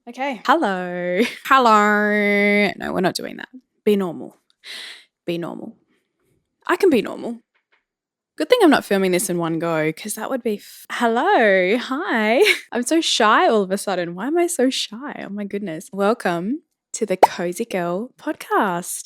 Okay. Hello. Hello. No, we're not doing that. Be normal. Be normal. I can be normal. Good thing I'm not filming this in one go because that would be. Hello. Hi. I'm so shy all of a sudden. Why am I so shy? Oh my goodness. Welcome to the Cosy Girl Podcast.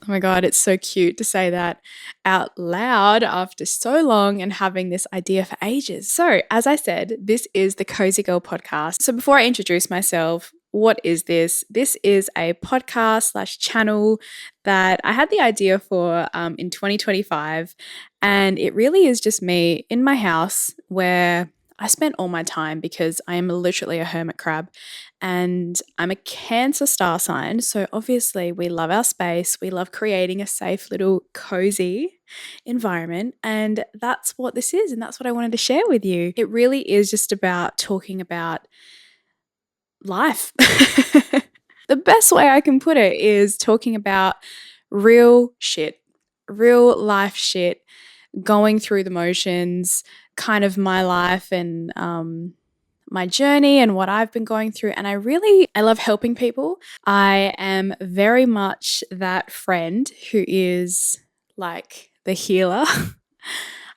Oh my God, it's so cute to say that out loud after so long and having this idea for ages. So, as I said, this is the Cosy Girl Podcast. So, before I introduce myself, what is this? This is a podcast / channel that I had the idea for in 2025. And it really is just me in my house where I spent all my time because I am literally a hermit crab and I'm a Cancer star sign. So obviously, we love our space. We love creating a safe little cozy environment. And that's what this is. And that's what I wanted to share with you. It really is just about talking about life. The best way I can put it is talking about real shit, real life shit, going through the motions, kind of my life and my journey and what I've been going through. And I love helping people. I am very much that friend who is like the healer.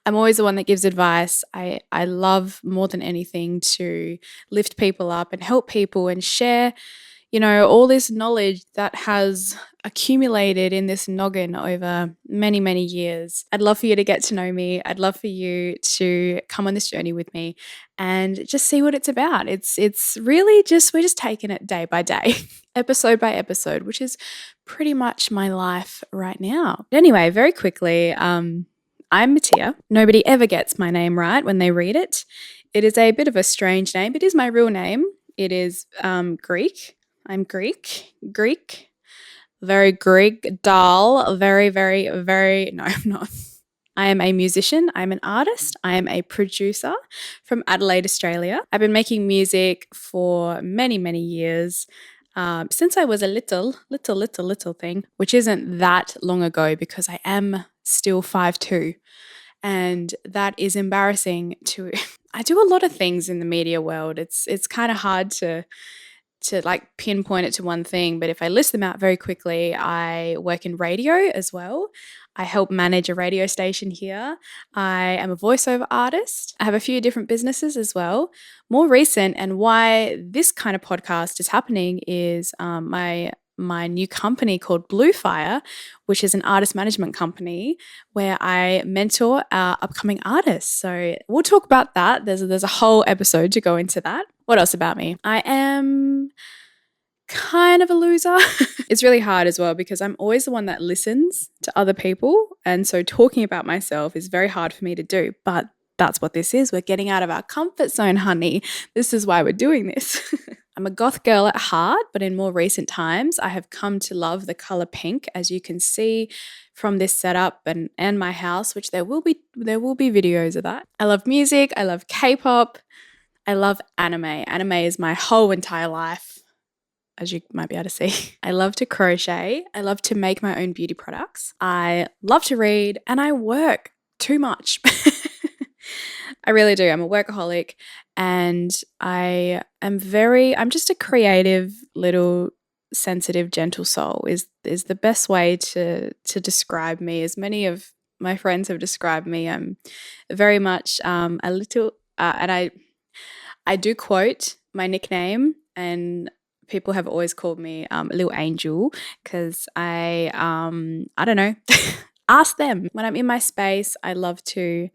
I'm always the one that gives advice. I love more than anything to lift people up and help people and share, all this knowledge that has accumulated in this noggin over many, many years. I'd love for you to get to know me. I'd love for you to come on this journey with me and just see what it's about. It's really we're just taking it day by day, episode by episode, which is pretty much my life right now. Anyway, very quickly, I'm MATIAH. Nobody ever gets my name right when they read it. It is a bit of a strange name. It is my real name. It is Greek. I'm Greek, very Greek, doll, very, very, very, no, I'm not. I am a musician. I'm an artist. I am a producer from Adelaide, Australia. I've been making music for many, many years. Since I was a little thing, which isn't that long ago because I am still 5'2", and that is embarrassing I do a lot of things in the media world. It's kind of hard to like pinpoint it to one thing, but if I list them out very quickly, I work in radio as well. I help manage a radio station here. I am a voiceover artist. I have a few different businesses as well. More recent, and why this kind of podcast is happening is my new company called Blue Fire, which is an artist management company where I mentor upcoming artists. So we'll talk about that. There's a whole episode to go into that. What else about me? I am kind of a loser. It's really hard as well because I'm always the one that listens to other people. And so talking about myself is very hard for me to do. But that's what this is. We're getting out of our comfort zone, honey. This is why we're doing this. I'm a goth girl at heart, but in more recent times, I have come to love the color pink, as you can see from this setup and my house, which there will be videos of that. I love music. I love K-pop. I love anime. Anime is my whole entire life, as you might be able to see. I love to crochet. I love to make my own beauty products. I love to read, and I work too much. I really do. I'm a workaholic, and I'm just a creative little sensitive, gentle soul is the best way to describe me. As many of my friends have described me, I'm very much a little, and I do quote my nickname, and people have always called me a little angel because I don't know. Ask them. When I'm in my space, I love to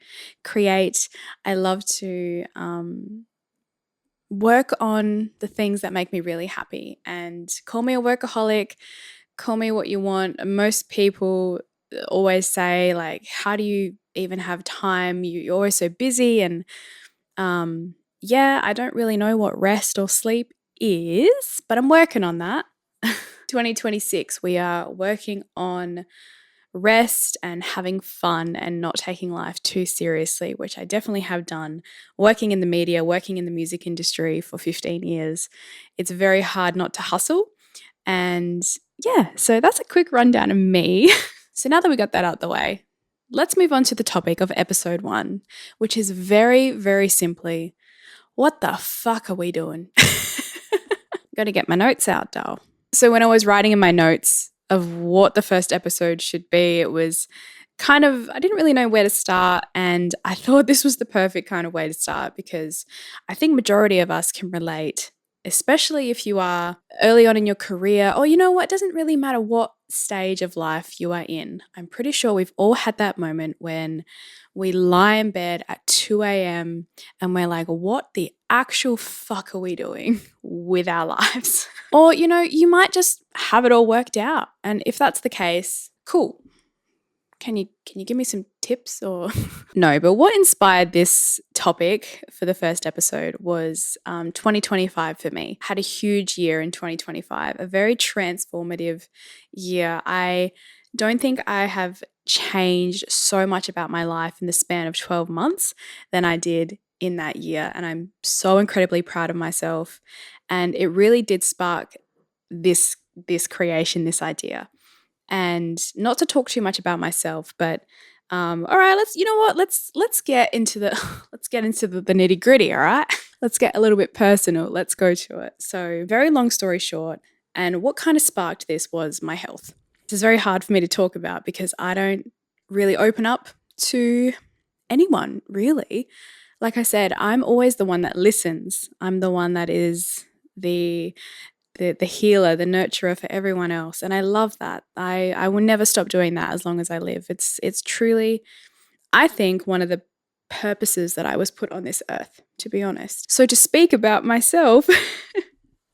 create. I love to work on the things that make me really happy. And call me a workaholic, call me what you want. Most people always say, like, how do you even have time? You're always so busy. And I don't really know what rest or sleep is, but I'm working on that. 2026, we are working on rest and having fun and not taking life too seriously, which I definitely have done. Working in the media, working in the music industry for 15 years, it's very hard not to hustle. And yeah, so that's a quick rundown of me. So now that we got that out the way, let's move on to the topic of episode 1, which is very, very simply, what the fuck are we doing? Got to get my notes out, doll. So when I was writing in my notes of what the first episode should be, it was kind of, I didn't really know where to start, and I thought this was the perfect kind of way to start because I think majority of us can relate, especially if you are early on in your career, or you know what, it doesn't really matter what stage of life you are in. I'm pretty sure we've all had that moment when we lie in bed at 2 a.m. and we're like, what the actual fuck are we doing with our lives? Or, you know, you might just have it all worked out. And if that's the case, cool. Can you give me some tips or no? But what inspired this topic for the first episode was 2025 for me. Had a huge year in 2025, a very transformative year. I don't think I have changed so much about my life in the span of 12 months than I did in that year, and I'm so incredibly proud of myself. And it really did spark this creation, this idea. And not to talk too much about myself, but all right, let's get into the the nitty gritty. All right, let's get a little bit personal. Let's go to it. So, very long story short, and what kind of sparked this was my health. This is very hard for me to talk about because I don't really open up to anyone, really. Like I said, I'm always the one that listens. I'm the one that is the healer, the nurturer for everyone else. And I love that. I will never stop doing that as long as I live. It's truly, I think, one of the purposes that I was put on this earth, to be honest. So to speak about myself,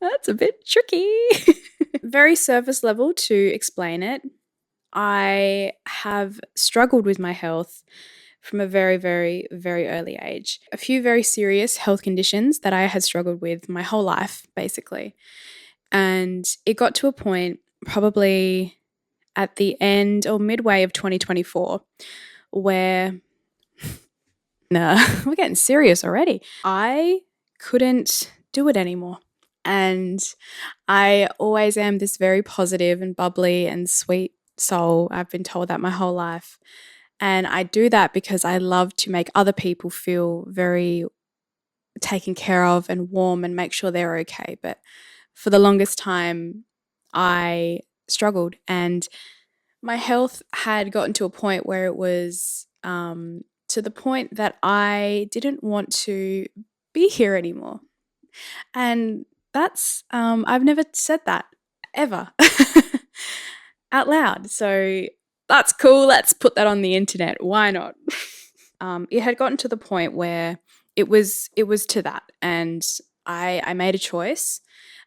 that's a bit tricky. Very surface level to explain it. I have struggled with my health from a very, very, very early age. A few very serious health conditions that I had struggled with my whole life, basically. And it got to a point probably at the end or midway of 2024 where, we're getting serious already. I couldn't do it anymore. And I always am this very positive and bubbly and sweet soul. I've been told that my whole life. And I do that because I love to make other people feel very taken care of and warm and make sure they're okay. But for the longest time, I struggled, and my health had gotten to a point where it was to the point that I didn't want to be here anymore. And that's, I've never said that ever out loud. So that's cool. Let's put that on the internet. Why not? It had gotten to the point where it was to that. And I made a choice.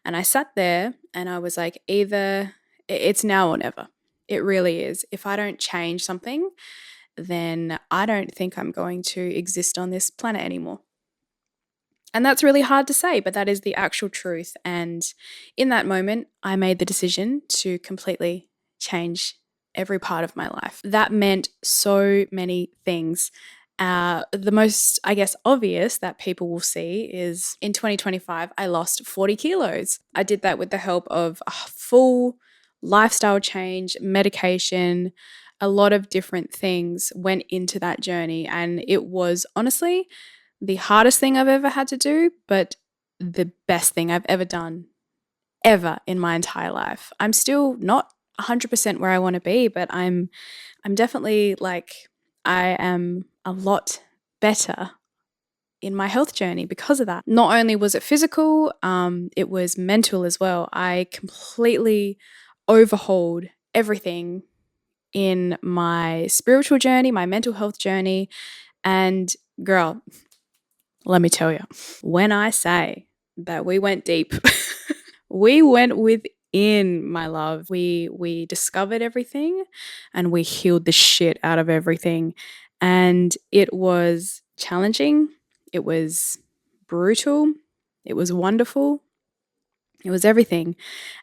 And I sat there and I was like, either it's now or never. It really is. If I don't change something, then I don't think I'm going to exist on this planet anymore. And that's really hard to say, but that is the actual truth. And in that moment, I made the decision to completely change every part of my life. That meant so many things. The most, I guess, obvious that people will see is in 2025, I lost 40 kilos. I did that with the help of a full lifestyle change, medication, a lot of different things went into that journey. And it was honestly the hardest thing I've ever had to do, but the best thing I've ever done, ever in my entire life. I'm still not 100% where I want to be, but I'm definitely I am a lot better in my health journey because of that. Not only was it physical, it was mental as well. I completely overhauled everything in my spiritual journey, my mental health journey. And girl, let me tell you, when I say that we went deep, we went within, my love. We discovered everything and we healed the shit out of everything. And it was challenging. It was brutal. It was wonderful. It was everything.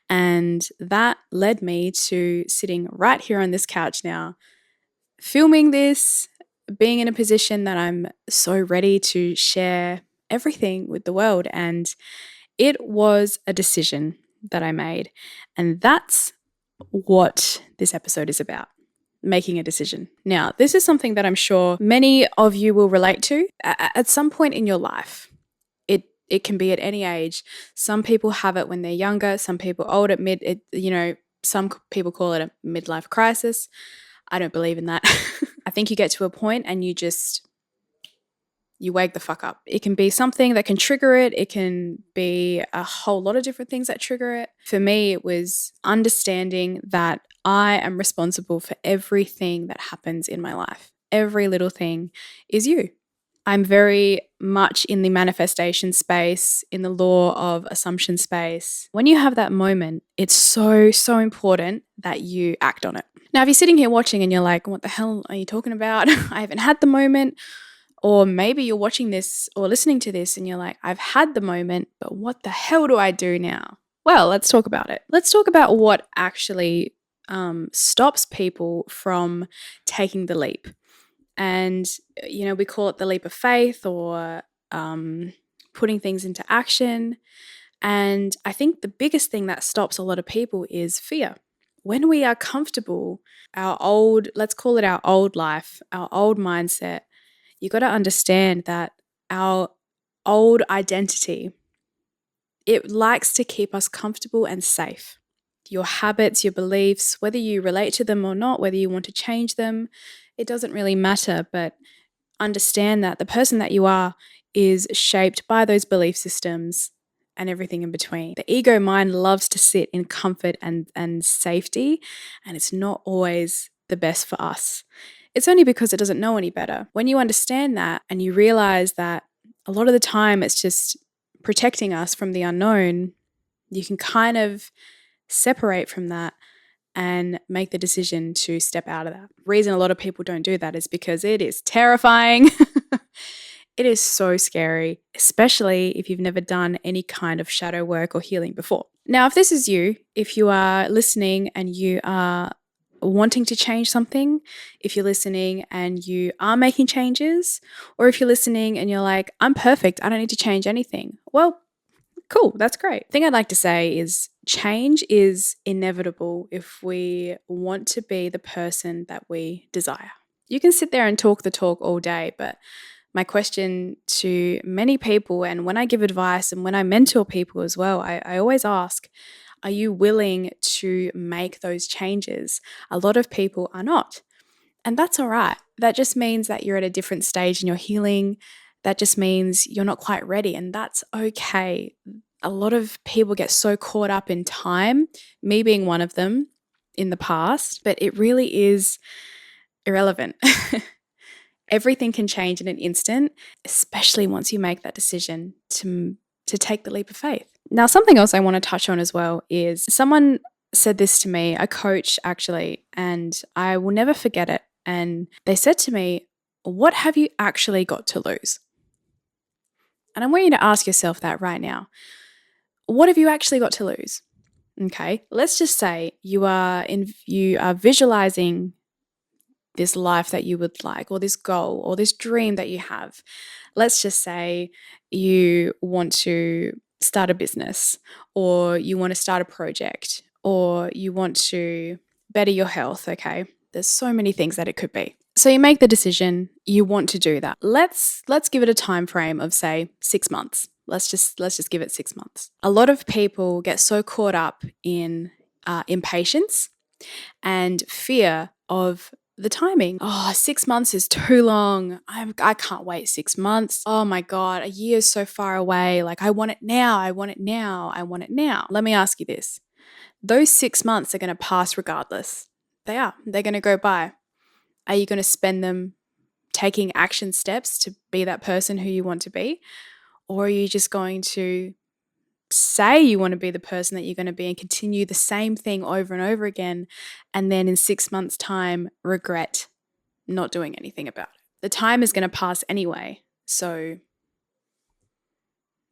And that led me to sitting right here on this couch now, filming this, being in a position that I'm so ready to share everything with the world. And it was a decision that I made. And that's what this episode is about. making a decision. Now, this is something that I'm sure many of you will relate to at some point in your life. It can be at any age. Some people have it when they're younger, some people older, some people call it a midlife crisis. I don't believe in that. I think you get to a point and you wake the fuck up. It can be something that can trigger it. It can be a whole lot of different things that trigger it. For me, it was understanding that I am responsible for everything that happens in my life. Every little thing is you. I'm very much in the manifestation space, in the law of assumption space. When you have that moment, it's so, so important that you act on it. Now, if you're sitting here watching and you're like, what the hell are you talking about? I haven't had the moment. Or maybe you're watching this or listening to this and you're like, I've had the moment, but what the hell do I do now? Well, let's talk about it. Let's talk about what actually stops people from taking the leap. And, we call it the leap of faith or putting things into action. And I think the biggest thing that stops a lot of people is fear. When we are comfortable, let's call it our old life, our old mindset, you got to understand that our old identity, it likes to keep us comfortable and safe. Your habits, your beliefs, whether you relate to them or not, whether you want to change them, it doesn't really matter, but understand that the person that you are is shaped by those belief systems and everything in between. The ego mind loves to sit in comfort and safety, and it's not always the best for us. It's only because it doesn't know any better. When you understand that and you realize that a lot of the time it's just protecting us from the unknown, you can kind of separate from that and make the decision to step out of that. The reason a lot of people don't do that is because it is terrifying. It is so scary, especially if you've never done any kind of shadow work or healing before. Now, if this is you, if you are listening and you are wanting to change something, if you're listening and you are making changes, or if you're listening and you're like, I'm perfect, I don't need to change anything. Well, cool, that's great. The thing I'd like to say is change is inevitable if we want to be the person that we desire. You can sit there and talk the talk all day, but my question to many people, and when I give advice and when I mentor people as well, I always ask, are you willing to make those changes? A lot of people are not. And that's all right. That just means that you're at a different stage in your healing. That just means you're not quite ready, and that's okay. A lot of people get so caught up in time, me being one of them in the past, but it really is irrelevant. Everything can change in an instant, especially once you make that decision to take the leap of faith. Now, something else I want to touch on as well is someone said this to me, a coach actually, and I will never forget it. And they said to me, what have you actually got to lose? And I want you to ask yourself that right now. What have you actually got to lose? Okay, let's just say you are visualizing this life that you would like, or this goal, or this dream that you have. Let's just say you want to start a business, or you want to start a project, or you want to better your health, okay? There's so many things that it could be. So you make the decision, you want to do that. Let's give it a time frame of say 6 months. Let's just give it 6 months. A lot of people get so caught up in impatience and fear of the timing. Oh, 6 months is too long. I can't wait 6 months. Oh my God, a year is so far away. Like I want it now. I want it now. I want it now. Let me ask you this. Those 6 months are going to pass regardless. They are. They're going to go by. Are you going to spend them taking action steps to be that person who you want to be? Or are you just going to say you want to be the person that you're going to be and continue the same thing over and over again, and then in 6 months' time regret not doing anything about it? The time is going to pass anyway, so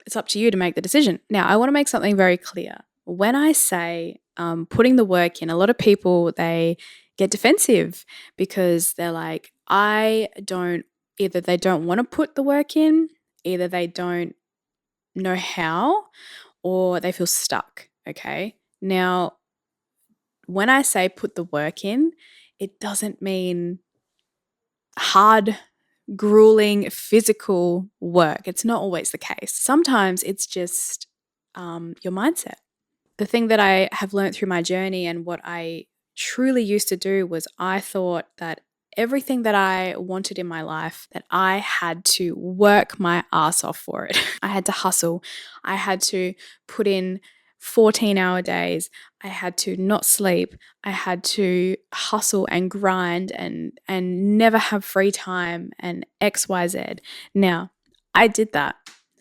it's up to you to make the decision. Now, I want to make something very clear. When I say putting the work in, a lot of people, they get defensive because they're like, either they don't want to put the work in, either they don't know how, or they feel stuck, okay? Now, when I say put the work in, it doesn't mean hard, grueling, physical work. It's not always the case. Sometimes it's just your mindset. The thing that I have learned through my journey and what I truly used to do was I thought that everything that I wanted in my life, that I had to work my ass off for it. I had to hustle. I had to put in 14-hour days. I had to not sleep. I had to hustle and grind and never have free time and XYZ. Now, I did that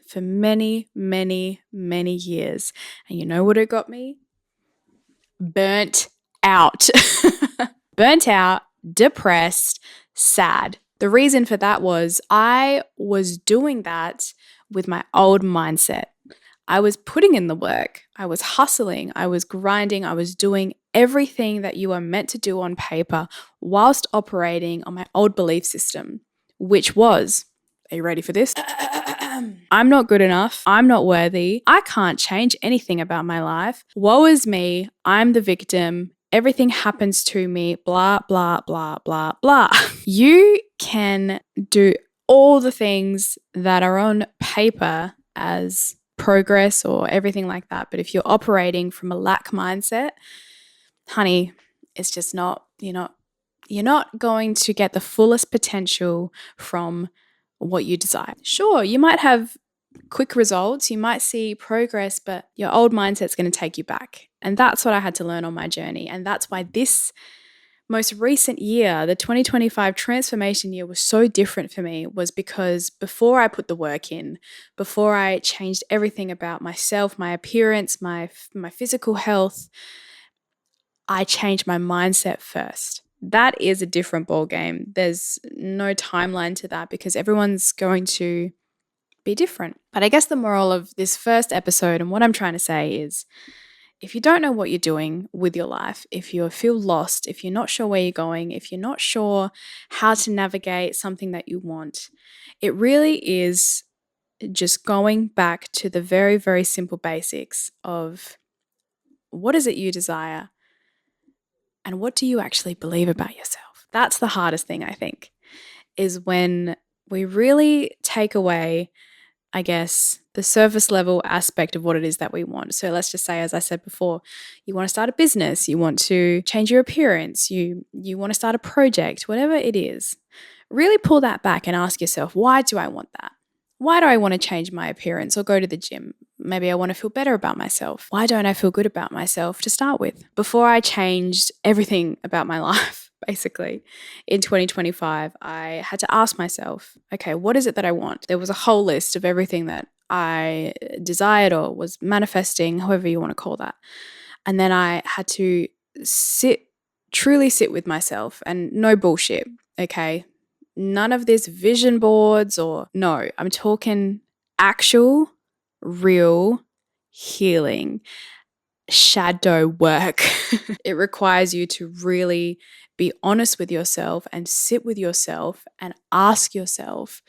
for many, many, many years. And you know what it got me? Burnt out. Burnt out, depressed, sad. The reason for that was I was doing that with my old mindset. I was putting in the work. I was hustling. I was grinding. I was doing everything that you are meant to do on paper whilst operating on my old belief system, which was, are you ready for this? I'm not good enough. I'm not worthy. I can't change anything about my life. Woe is me. I'm the victim. Everything happens to me, blah, blah, blah, blah, blah. You can do all the things that are on paper as progress or everything like that. But if you're operating from a lack mindset, honey, it's just not, you're not going to get the fullest potential from what you desire. Sure, you might have quick results, you might see progress, but your old mindset's going to take you back. And that's what I had to learn on my journey. And that's why this most recent year, the 2025 transformation year, was so different for me, was because before I put the work in, before I changed everything about myself, my appearance, my physical health, I changed my mindset first. That is a different ballgame. There's no timeline to that because everyone's going to be different. But I guess the moral of this first episode and what I'm trying to say is, if you don't know what you're doing with your life, if you feel lost, if you're not sure where you're going, if you're not sure how to navigate something that you want, it really is just going back to the very, very simple basics of what is it you desire and what do you actually believe about yourself? That's the hardest thing, I think, is when we really take away, I guess, the surface level aspect of what it is that we want. So let's just say, as I said before, you want to start a business, you want to change your appearance, you want to start a project, whatever it is. Really pull that back and ask yourself, why do I want that? Why do I want to change my appearance or go to the gym? Maybe I want to feel better about myself. Why don't I feel good about myself to start with? Before I changed everything about my life, basically, in 2025, I had to ask myself, okay, what is it that I want? There was a whole list of everything that I desired or was manifesting, however you want to call that. And then I had to truly sit with myself, and no bullshit, okay? None of this vision boards no, I'm talking actual, real healing, shadow work. It requires you to really be honest with yourself and sit with yourself and ask yourself,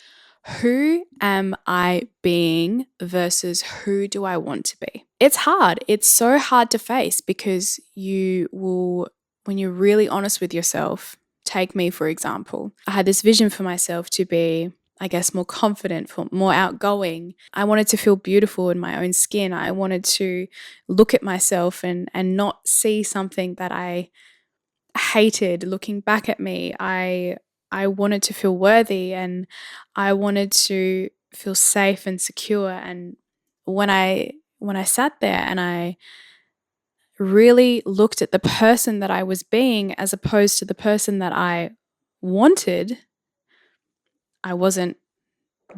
who am I being versus who do I want to be? It's hard. It's so hard to face because you will, when you're really honest with yourself, take me, for example. I had this vision for myself to be, I guess, more confident, more outgoing. I wanted to feel beautiful in my own skin. I wanted to look at myself and not see something that I hated looking back at me. I wanted to feel worthy and I wanted to feel safe and secure. And when I sat there and I really looked at the person that I was being as opposed to the person that I wanted, I wasn't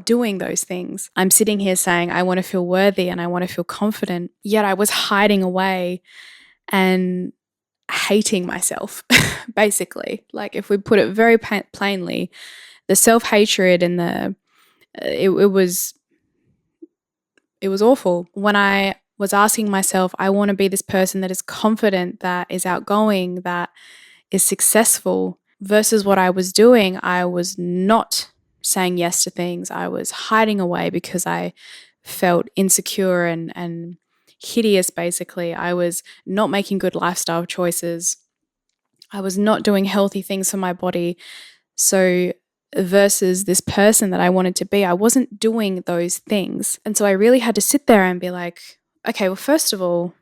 doing those things. I'm sitting here saying I want to feel worthy and I want to feel confident, yet I was hiding away and hating myself, basically. Like, if we put it very plainly, the self-hatred and it was awful. When I was asking myself, I want to be this person that is confident, that is outgoing, that is successful, versus what I was doing, I was not saying yes to things. I was hiding away because I felt insecure and hideous, basically. I was not making good lifestyle choices. I was not doing healthy things for my body. So versus this person that I wanted to be, I wasn't doing those things. And so I really had to sit there and be like, okay, well, first of all,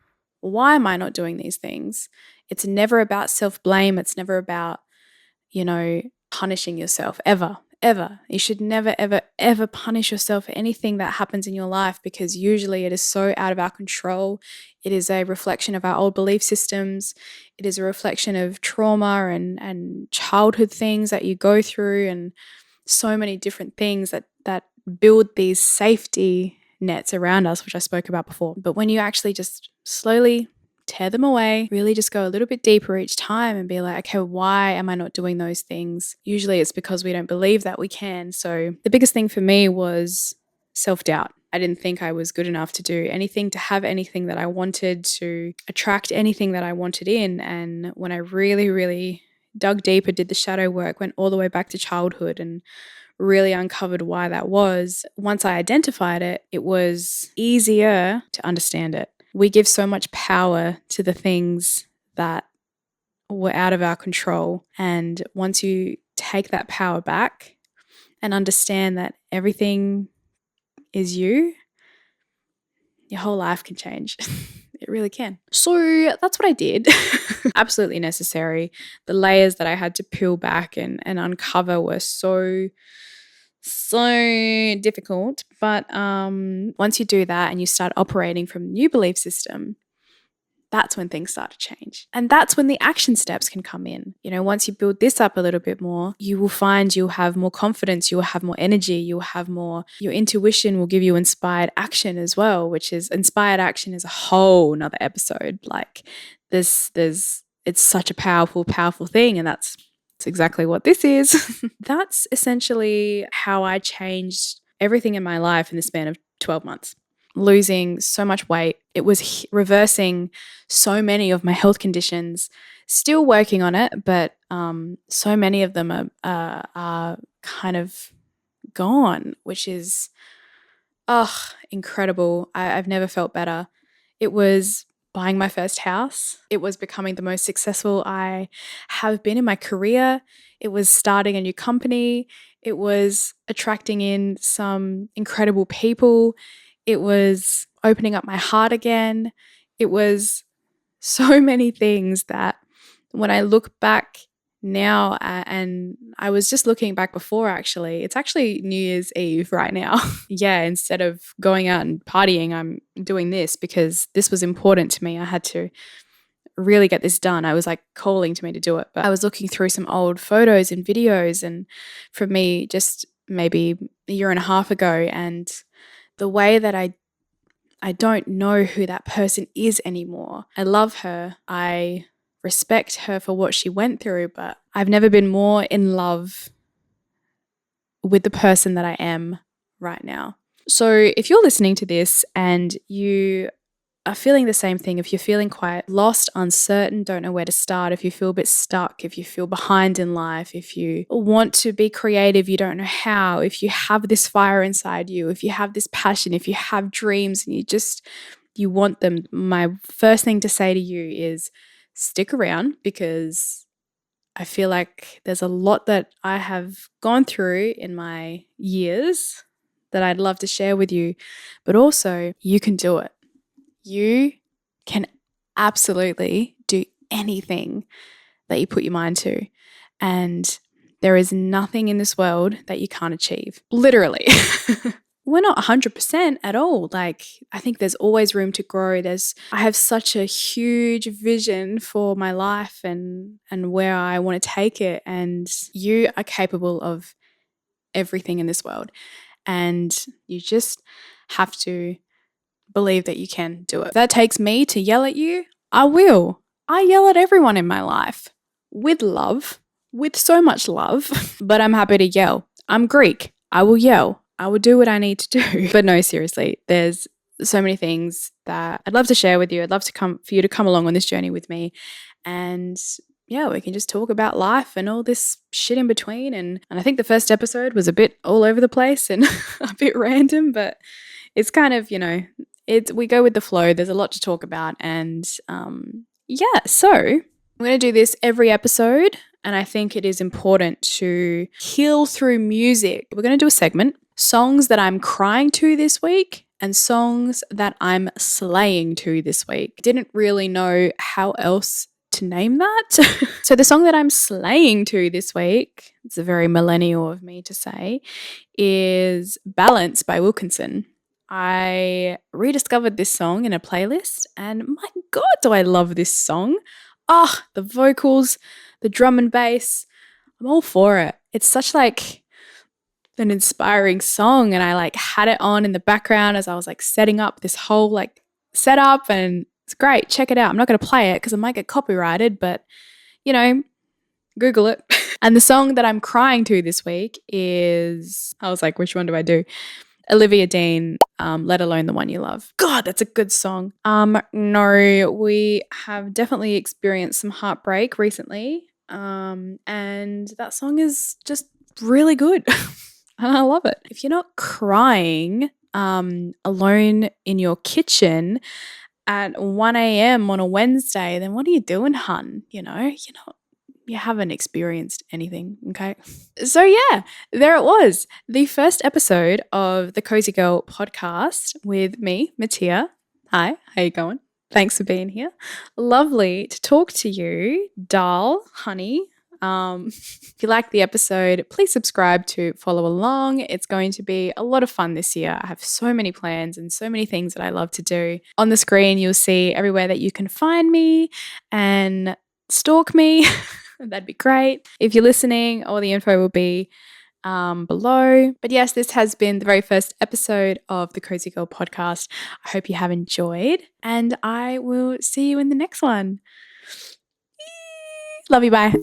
why am I not doing these things? It's never about self-blame. It's never about, punishing yourself ever, ever. You should never, ever, ever punish yourself for anything that happens in your life, because usually it is so out of our control. It is a reflection of our old belief systems. It is a reflection of trauma and childhood things that you go through, and so many different things that build these safety nets around us, which I spoke about before. But when you actually just slowly tear them away, really just go a little bit deeper each time and be like, okay, why am I not doing those things? Usually it's because we don't believe that we can. So the biggest thing for me was self-doubt. I didn't think I was good enough to do anything, to have anything that I wanted, to attract anything that I wanted in. And when I really, really dug deeper, did the shadow work, went all the way back to childhood and really uncovered why that was, once I identified it, it was easier to understand it. We give so much power to the things that were out of our control. And once you take that power back and understand that everything is you, your whole life can change. It really can. So that's what I did. Absolutely necessary. The layers that I had to peel back and uncover were so difficult. But once you do that and you start operating from a new belief system, that's when things start to change. And that's when the action steps can come in. Once you build this up a little bit more, you will find you'll have more confidence, you'll have more energy, you'll have more, your intuition will give you inspired action as well, which is, inspired action is a whole nother episode. Like it's such a powerful, powerful thing. And that's exactly what this is. That's essentially how I changed everything in my life in the span of 12 months. Losing so much weight. It was reversing so many of my health conditions, still working on it, but so many of them are kind of gone, which is, incredible. I've never felt better. It was buying my first house. It was becoming the most successful I have been in my career. It was starting a new company. It was attracting in some incredible people. It was opening up my heart again. It was so many things that when I look back now, and I was just looking back before actually, it's actually New Year's Eve right now. Yeah, instead of going out and partying, I'm doing this because this was important to me. I had to really get this done. I was like calling to me to do it. But I was looking through some old photos and videos, and from me just maybe a year and a half ago, and the way that I don't know who that person is anymore. I love her. I respect her for what she went through, but I've never been more in love with the person that I am right now. So if you're listening to this and you are feeling the same thing, if you're feeling quite lost, uncertain, don't know where to start, if you feel a bit stuck, if you feel behind in life, if you want to be creative, you don't know how, if you have this fire inside you, if you have this passion, if you have dreams and you want them, my first thing to say to you is stick around, because I feel like there's a lot that I have gone through in my years that I'd love to share with you, but also you can do it. You can absolutely do anything that you put your mind to. And there is nothing in this world that you can't achieve. Literally. We're not 100% at all. Like, I think there's always room to grow. I have such a huge vision for my life and where I want to take it. And you are capable of everything in this world. And you just have to believe that you can do it. If that takes me to yell at you, I will. I yell at everyone in my life with love, with so much love, but I'm happy to yell. I'm Greek. I will yell. I will do what I need to do. But no, seriously, there's so many things that I'd love to share with you. I'd love for you to come along on this journey with me. And yeah, we can just talk about life and all this shit in between. And I think the first episode was a bit all over the place and a bit random, but it's kind of, we go with the flow. There's a lot to talk about. And so I'm going to do this every episode, and I think it is important to heal through music. We're going to do a segment, songs that I'm crying to this week and songs that I'm slaying to this week. Didn't really know how else to name that. So the song that I'm slaying to this week, it's a very millennial of me to say, is Balance by Wilkinson. I rediscovered this song in a playlist, and my God, do I love this song. The vocals, the drum and bass, I'm all for it. It's such like an inspiring song, and I had it on in the background as I was setting up this whole setup, and it's great. Check it out. I'm not going to play it because I might get copyrighted, but Google it. And the song that I'm crying to this week is, I was like, which one do I do? Olivia Dean, Let Alone the One You Love. God, that's a good song. No, we have definitely experienced some heartbreak recently. And that song is just really good. And I love it. If you're not crying alone in your kitchen at 1 a.m. on a Wednesday, then what are you doing, hun? You haven't experienced anything, okay? So yeah, there it was. The first episode of the Cosy Girl Podcast with me, MATIAH. Hi, how you going? Thanks for being here. Lovely to talk to you, doll, honey. If you like the episode, please subscribe to follow along. It's going to be a lot of fun this year. I have so many plans and so many things that I love to do. On the screen, you'll see everywhere that you can find me and stalk me. That'd be great. If you're listening, all the info will be below. But yes, this has been the very first episode of the Cosy Girl Podcast. I hope you have enjoyed, and I will see you in the next one. Love you, bye.